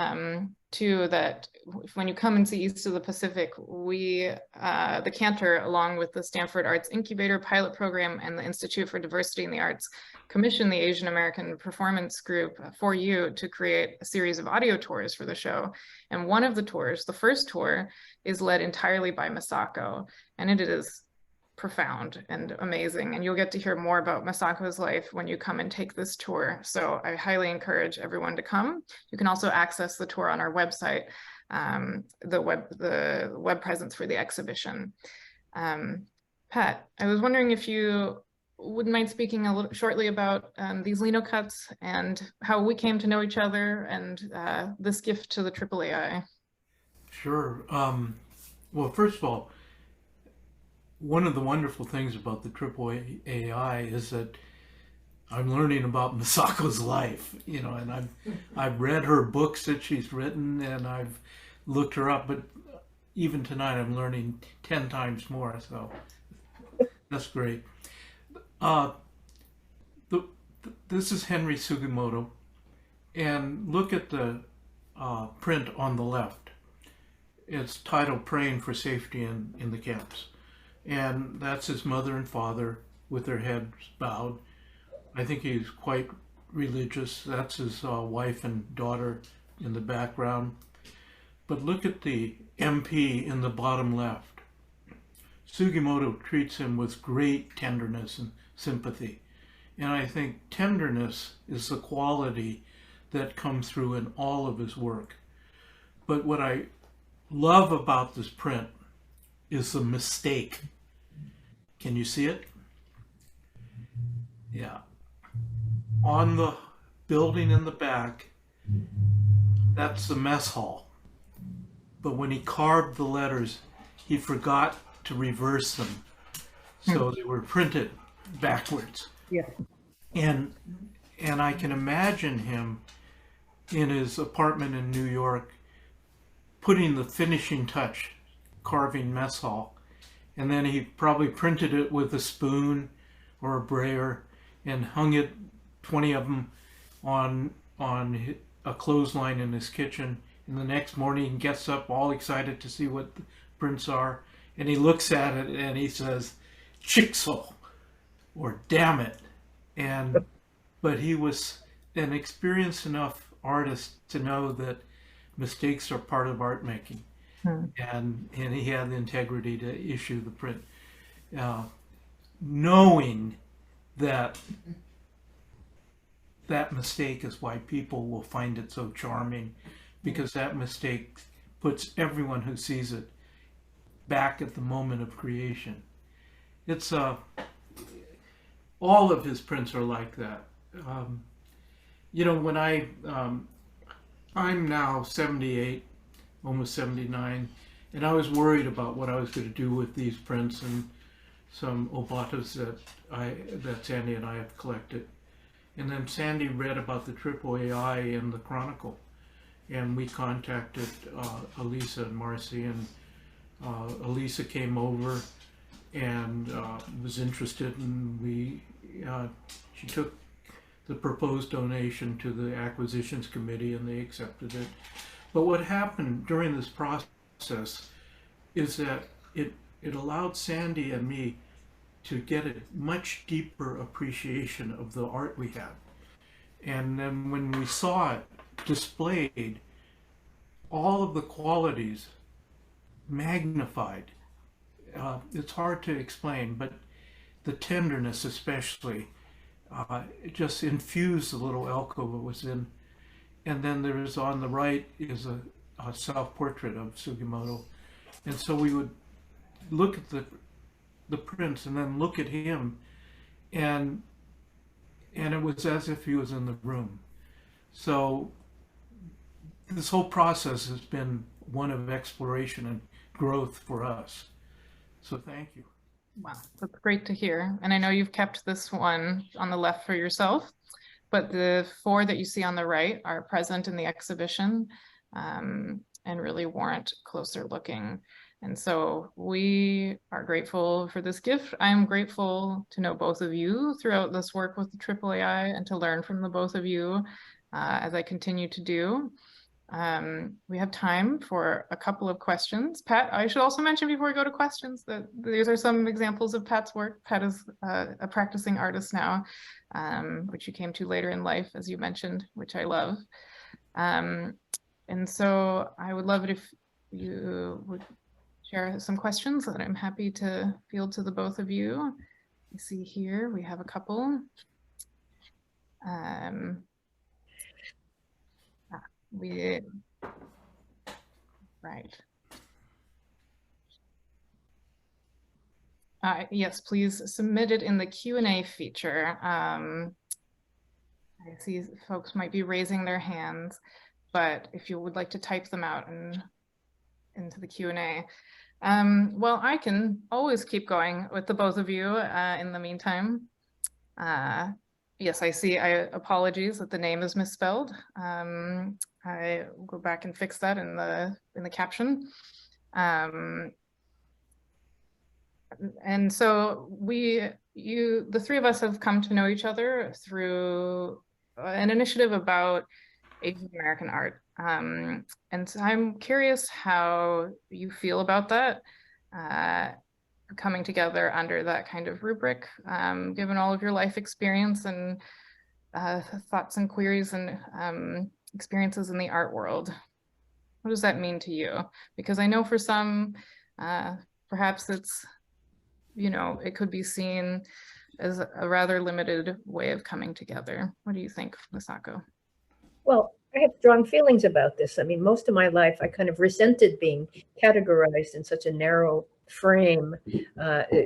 too that when you come into East of the Pacific, we, the Cantor, along with the Stanford Arts Incubator Pilot Program and the Institute for Diversity in the Arts, commissioned the Asian American Performance Group for you to create a series of audio tours for the show. And one of the tours, the first tour, is led entirely by Masako, and it is profound and amazing, and you'll get to hear more about Masako's life when you come and take this tour. So I highly encourage everyone to come. You can also access the tour on our website, the web presence for the exhibition. Pat, I was wondering if you wouldn't mind speaking a little shortly about these lino cuts and how we came to know each other, and this gift to the AAAI. Sure. Well, first of all, one of the wonderful things about the AAAI is that I'm learning about Masako's life, you know, and I've read her books that she's written, and I've looked her up, but even tonight I'm learning 10 times more, so that's great. This is Henry Sugimoto, and look at the print on the left. It's titled Praying for Safety in the Camps. And that's his mother and father with their heads bowed. I think he's quite religious. That's his wife and daughter in the background. But look at the MP in the bottom left. Sugimoto treats him with great tenderness and sympathy. And I think tenderness is the quality that comes through in all of his work. But what I love about this print is the mistake. Can you see it? Yeah. On the building in the back, that's the mess hall. But when he carved the letters, he forgot to reverse them. So they were printed backwards. Yeah. And I can imagine him in his apartment in New York putting the finishing touch, carving mess hall. And then he probably printed it with a spoon or a brayer and hung it, 20 of them, on a clothesline in his kitchen. And the next morning he gets up all excited to see what the prints are. And he looks at it and he says, "Chixel," or "damn it." But he was an experienced enough artist to know that mistakes are part of art making. And he had the integrity to issue the print, knowing that that mistake is why people will find it so charming, because that mistake puts everyone who sees it back at the moment of creation. It's all of his prints are like that. You know, when I'm now 78, almost 79, and I was worried about what I was going to do with these prints and some obatas that Sandy and I have collected. And then Sandy read about the AAAI in the Chronicle, and we contacted Aleesa and Marcy, and Aleesa came over and was interested, and she took the proposed donation to the acquisitions committee, and they accepted it. But what happened during this process is that it allowed Sandy and me to get a much deeper appreciation of the art we had. And then when we saw it displayed, all of the qualities magnified. It's hard to explain, but the tenderness especially, it just infused the little alcove it was in. And then there's on the right is a self-portrait of Sugimoto. And so we would look at the prints and then look at him, and it was as if he was in the room. So this whole process has been one of exploration and growth for us. So thank you. Wow, that's great to hear. And I know you've kept this one on the left for yourself, but the 4 that you see on the right are present in the exhibition, and really warrant closer looking. And so we are grateful for this gift. I'm grateful to know both of you throughout this work with the AAAI and to learn from the both of you as I continue to do. We have time for a couple of questions. Pat, I should also mention before we go to questions that these are some examples of Pat's work. Pat is a practicing artist now, which you came to later in life, as you mentioned, which I love. And so I would love it if you would share some questions that I'm happy to field to the both of you. You see here, we have a couple. Right. Yes, please submit it in the Q&A feature. I see folks might be raising their hands, but if you would like to type them out and into the Q&A. Well, I can always keep going with the both of you in the meantime. Yes, I see. Apologies that the name is misspelled. I will go back and fix that in the caption. And so the 3 of us have come to know each other through an initiative about Asian American art. And so I'm curious how you feel about that, coming together under that kind of rubric, given all of your life experience and thoughts and queries and experiences in the art world. What does that mean to you? Because I know for some, perhaps it's, you know, it could be seen as a rather limited way of coming together. What do you think, Masako? Well, I have strong feelings about this. I mean, most of my life, I kind of resented being categorized in such a narrow frame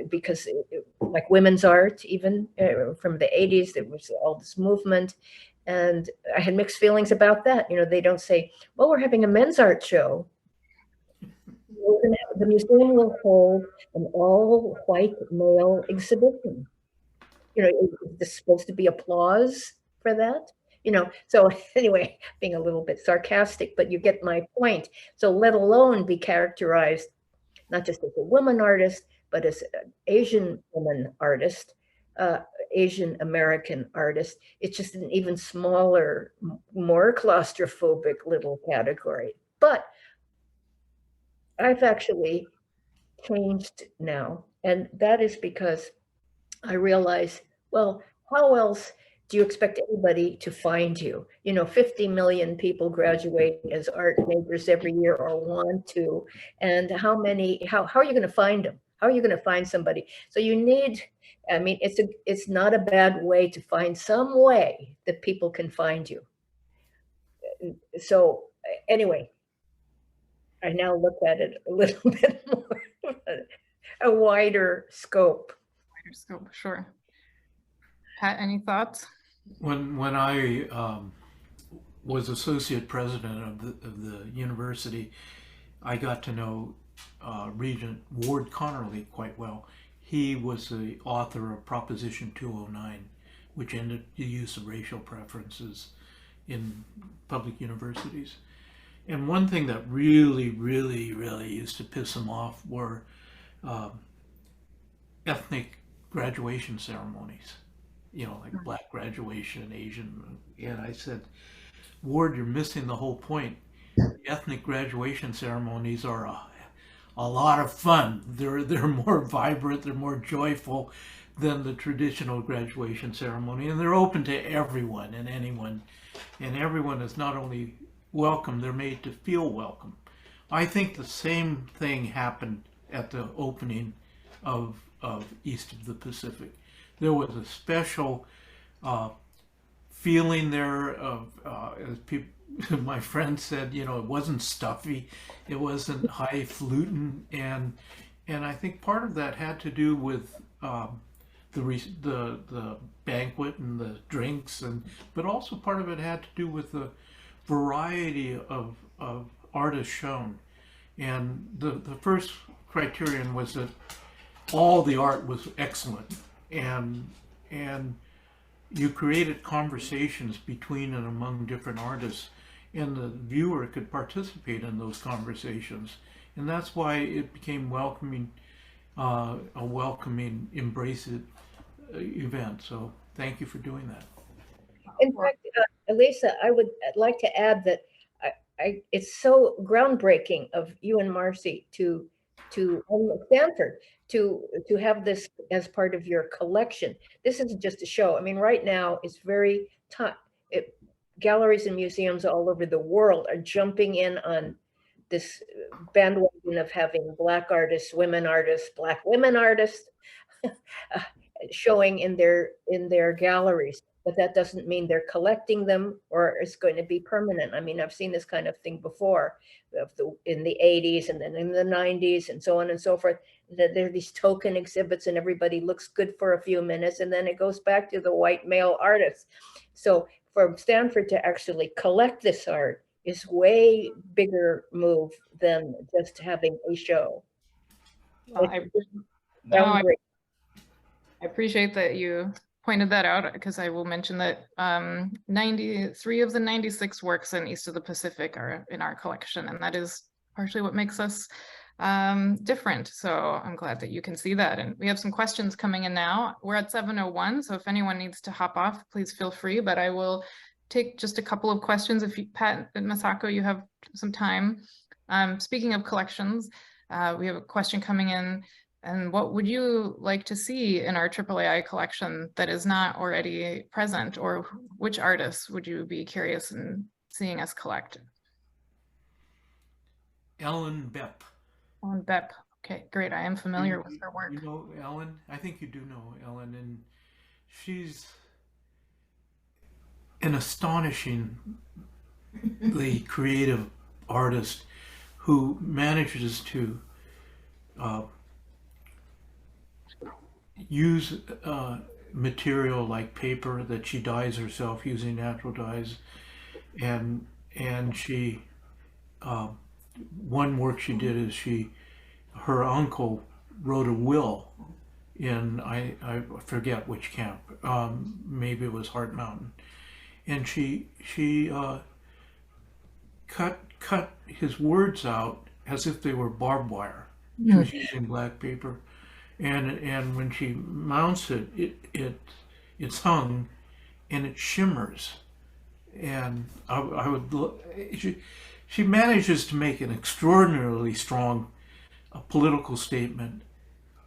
because, like women's art, even from the 80s, there was all this movement. And I had mixed feelings about that. You know, they don't say, well, we're having a men's art show. The museum will hold an all white male exhibition. You know, is this supposed to be applause for that? You know, so anyway, being a little bit sarcastic, but you get my point. So let alone be characterized not just as a woman artist, but as an Asian woman artist, Asian American artist. It's just an even smaller, more claustrophobic little category. But I've actually changed now. And that is because I realize, well, how else do you expect anybody to find you? You know, 50 million people graduate as art majors every year or want to. And how are you going to find them? How are you going to find somebody? So you need, I mean, it's not a bad way to find some way that people can find you. So anyway, I now look at it a little bit more, a wider scope. Wider scope, sure. Pat, any thoughts? When I was associate president of the university, I got to know Regent Ward Connerly quite well. He was the author of Proposition 209, which ended the use of racial preferences in public universities. And one thing that really used to piss him off were ethnic graduation ceremonies, you know, like black graduation, Asian. And I said, Ward, you're missing the whole point. Ethnic graduation ceremonies are a lot of fun. They're more vibrant, they're more joyful than the traditional graduation ceremony, and they're open to everyone and anyone. And everyone is not only welcome, they're made to feel welcome. I think the same thing happened at the opening of East of the Pacific. There was a special feeling there of, as people, my friend said, you know, it wasn't stuffy, it wasn't highfalutin, and I think part of that had to do with the banquet and the drinks, but also part of it had to do with the variety of artists shown. And the first criterion was that all the art was excellent, and you created conversations between and among different artists, and the viewer could participate in those conversations. And that's why it became welcoming, a welcoming, embracive event. So thank you for doing that. In fact, Aleesa, I would like to add that it's so groundbreaking of you and Marcy to Stanford to have this as part of your collection. This isn't just a show. I mean, right now it's very tough. Galleries and museums all over the world are jumping in on this bandwagon of having Black artists, Black women artists showing in their galleries. But that doesn't mean they're collecting them or it's going to be permanent. I mean, I've seen this kind of thing before in the 80s and then in the 90s and so on and so forth. There are these token exhibits and everybody looks good for a few minutes and then it goes back to the white male artists. So for Stanford to actually collect this art is way bigger move than just having a show. Well, I appreciate that you pointed that out, because I will mention that 93 of the 96 works in East of the Pacific are in our collection, and that is partially what makes us different. So I'm glad that you can see that. And we have some questions coming in now. We're at 7:01, so if anyone needs to hop off, please feel free, but I will take just a couple of questions. If you, Pat and Masako, you have some time. Speaking of collections, we have a question coming in. And what would you like to see in our AAAI collection that is not already present, or which artists would you be curious in seeing us collect? Ellen Bepp. Ellen Bepp. Okay, great. I am familiar with her work. You know Ellen? I think you do know Ellen. she's an astonishingly creative artist who manages to use material like paper that she dyes herself using natural dyes, and she one work she did is her uncle wrote a will in I forget which camp, maybe it was Heart Mountain, and she cut his words out as if they were barbed wire. She was using black paper, and when she mounts it, it's hung, and it shimmers, and she manages to make an extraordinarily strong political statement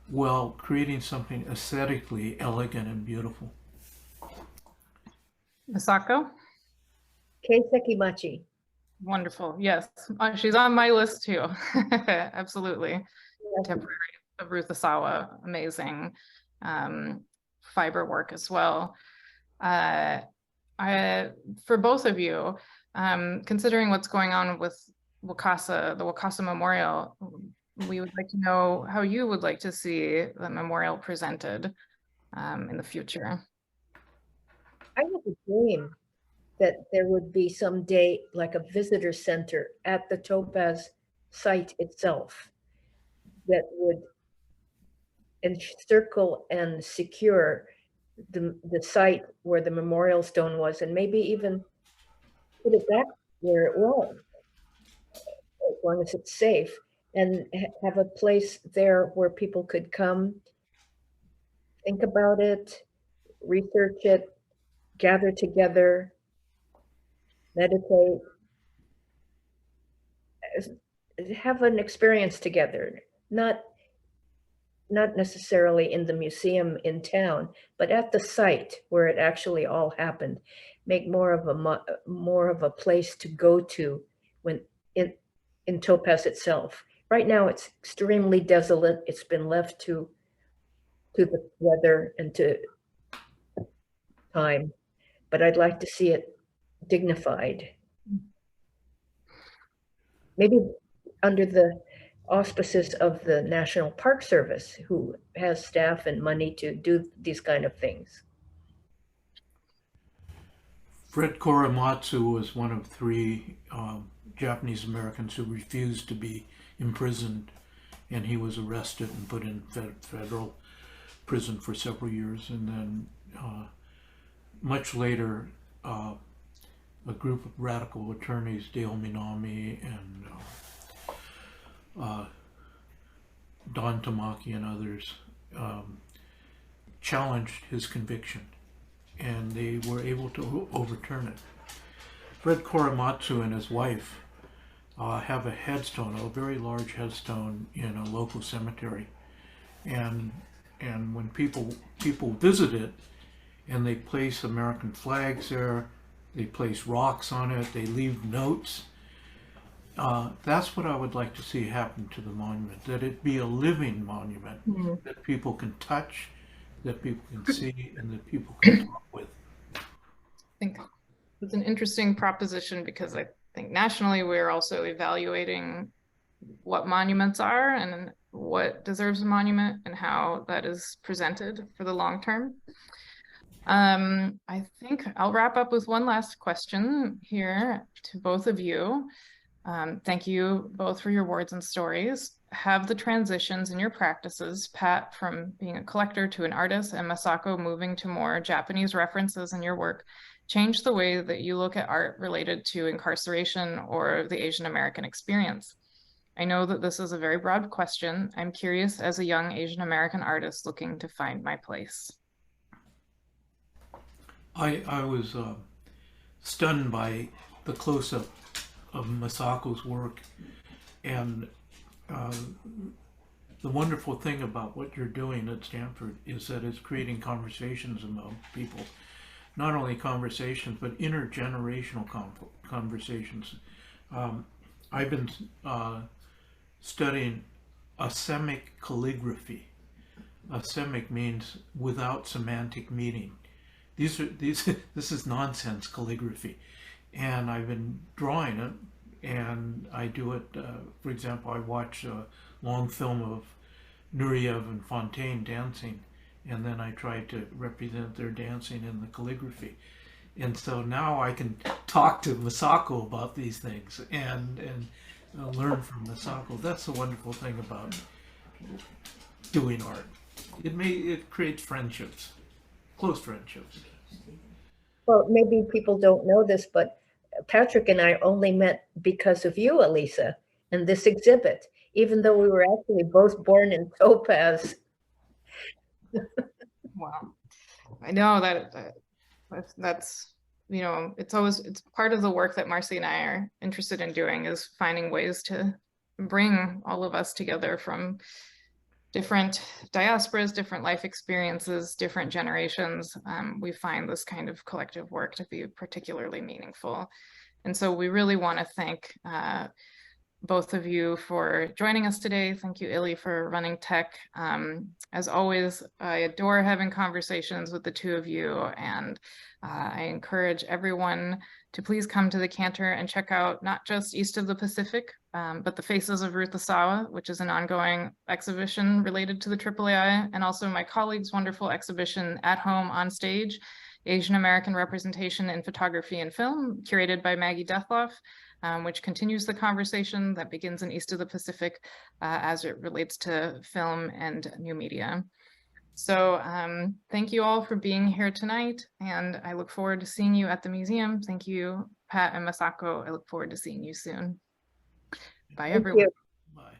while creating something aesthetically elegant and beautiful. Masako? Kei Sekimachi. Wonderful. Yes, she's on my list too. Absolutely. Contemporary of Ruth Asawa, amazing fiber work as well. For both of you, considering what's going on with Wakasa, the Wakasa Memorial, we would like to know how you would like to see the memorial presented in the future. I have a dream that there would be someday like a visitor center at the Topaz site itself that would encircle and secure the site where the memorial stone was, and maybe even put it back where it was, as long as it's safe, and have a place there where people could come, think about it, research it, gather together, meditate, have an experience together, not necessarily in the museum in town, but at the site where it actually all happened. Make more of a place to go to when in Topaz itself. Right now it's extremely desolate. It's been left to the weather and to time, but I'd like to see it dignified. Maybe under the auspices of the National Park Service, who has staff and money to do these kind of things. Fred Korematsu was one of 3 Japanese Americans who refused to be imprisoned, and he was arrested and put in federal prison for several years. And then much later, a group of radical attorneys, Dale Minami and Don Tamaki and others, challenged his conviction, and they were able to overturn it. Fred Korematsu and his wife have a headstone, a very large headstone in a local cemetery, and when people visit it and they place American flags there, they place rocks on it, they leave notes. That's what I would like to see happen to the monument, that it be a living monument that people can touch, that people can see, and that people can talk with. I think it's an interesting proposition, because I think nationally we're also evaluating what monuments are and what deserves a monument and how that is presented for the long term. I think I'll wrap up with one last question here to both of you. Thank you both for your words and stories. Have the transitions in your practices, Pat from being a collector to an artist, and Masako moving to more Japanese references in your work, changed the way that you look at art related to incarceration or the Asian American experience? I know that this is a very broad question. I'm curious as a young Asian American artist looking to find my place. I was stunned by the close-up of Masako's work, and the wonderful thing about what you're doing at Stanford is that it's creating conversations among people. Not only conversations, but intergenerational conversations. I've been studying Asemic calligraphy, Semic means without semantic meaning. This is nonsense calligraphy, and I've been drawing it, and I do it. For example, I watch a long film of Nureyev and Fontaine dancing, and then I try to represent their dancing in the calligraphy. And so now I can talk to Masako about these things and learn from Masako. That's the wonderful thing about doing art. It creates friendships, close friendships. Well, maybe people don't know this, but Patrick and I only met because of you, Aleesa, and this exhibit, even though we were actually both born in Topaz. Wow. I know that's, you know, it's part of the work that Marcy and I are interested in doing, is finding ways to bring all of us together from different diasporas, different life experiences, different generations. We find this kind of collective work to be particularly meaningful. And so we really want to thank both of you for joining us today. Thank you, Illy, for running tech. As always, I adore having conversations with the two of you, and I encourage everyone to please come to the Cantor and check out not just East of the Pacific, but the Faces of Ruth Asawa, which is an ongoing exhibition related to the AAAI, and also my colleague's wonderful exhibition, At Home on Stage, Asian American Representation in Photography and Film, curated by Maggie Dethloff, which continues the conversation that begins in East of the Pacific as it relates to film and new media. So thank you all for being here tonight, and I look forward to seeing you at the museum. Thank you, Pat and Masako. I look forward to seeing you soon. Bye, everyone. You. Bye.